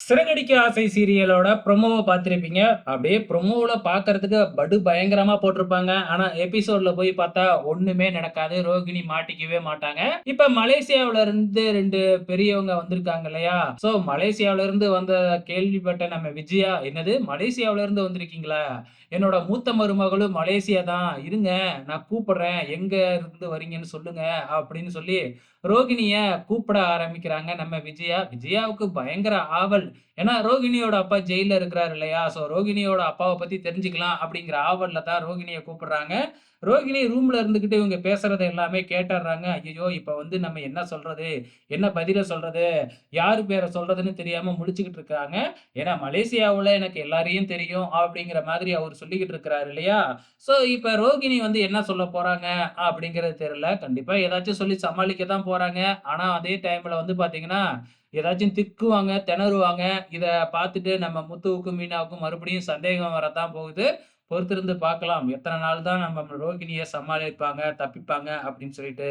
சிறகடிக்க ஆசை சீரியலோட ப்ரொமோவ பார்த்திருப்பீங்க. அப்படியே ப்ரொமோல பார்க்கறதுக்கு படு பயங்கரமா போட்டிருப்பாங்க. ஆனா எபிசோட்ல போய் பார்த்தா ஒண்ணுமே நடக்காது. ரோகிணி மாட்டிக்கவே மாட்டாங்க. இப்ப மலேசியாவுல இருந்து 2 பெரியவங்க வந்திருக்காங்க இல்லையா? சோ மலேசியாவுல இருந்து வந்த கேள்விப்பட்ட நம்ம விஜயா, "என்னது மலேசியாவுல இருந்து வந்திருக்கீங்களா? என்னோட மூத்த மருமகளும் மலேசியா தான். இருங்க நான் கூப்பிடுறேன். எங்க இருந்து வரீங்கன்னு சொல்லுங்க." அப்படின்னு சொல்லி ரோகிணிய கூப்பிட ஆரம்பிக்கிறாங்க நம்ம விஜயா. விஜயாவுக்கு பயங்கர ஆவல். ஏன்னா ரோகிணியோட அப்பா ஜெயில்ல இருக்கிறாரு இல்லையா? சோ ரோகிணியோட அப்பாவ பத்தி தெரிஞ்சுக்கலாம் அப்படிங்கிற ஆவல்ல தான் ரோகிணிய கூப்பிடுறாங்க. ரோகிணி ரூம்ல இருந்துகிட்டு இவங்க பேசுறத எல்லாமே கேட்டர்றாங்க. ஐயய்யோ! இப்ப வந்து நம்ம என்ன சொல்றது? என்ன பதில சொல்றது? யாரு பேர சொல்றதுன்னு தெரியாம முழிச்சுக்கிட்டு இருக்காங்க. ஏன்னா மலேசியாவுல எனக்கு எல்லாரையும் தெரியும் அப்படிங்கிற மாதிரி அவரு சொல்லிக்கிட்டு இருக்கிறாரு இல்லையா? சோ இப்ப ரோகிணி வந்து என்ன சொல்ல போறாங்க அப்படிங்கிறது தெரியல. கண்டிப்பா ஏதாச்சும் சொல்லி சமாளிக்க தான் போறாங்க. ஆனா அதே டைம்ல வந்து பார்த்தீங்கன்னா, ஏதாச்சும் திக்குவாங்க, திணறுவாங்க. இத பார்த்துட்டு நம்ம முத்துவுக்கும், மீனாவுக்கும் மறுபடியும் சந்தேகம் வரத்தான் போகுது. பொறுத்திருந்து பார்க்கலாம். எத்தன நாள் தான் நம்ம ரோகிணிய சமாளிப்பாங்க, தப்பிப்பாங்க அப்படின்னு சொல்லிட்டு.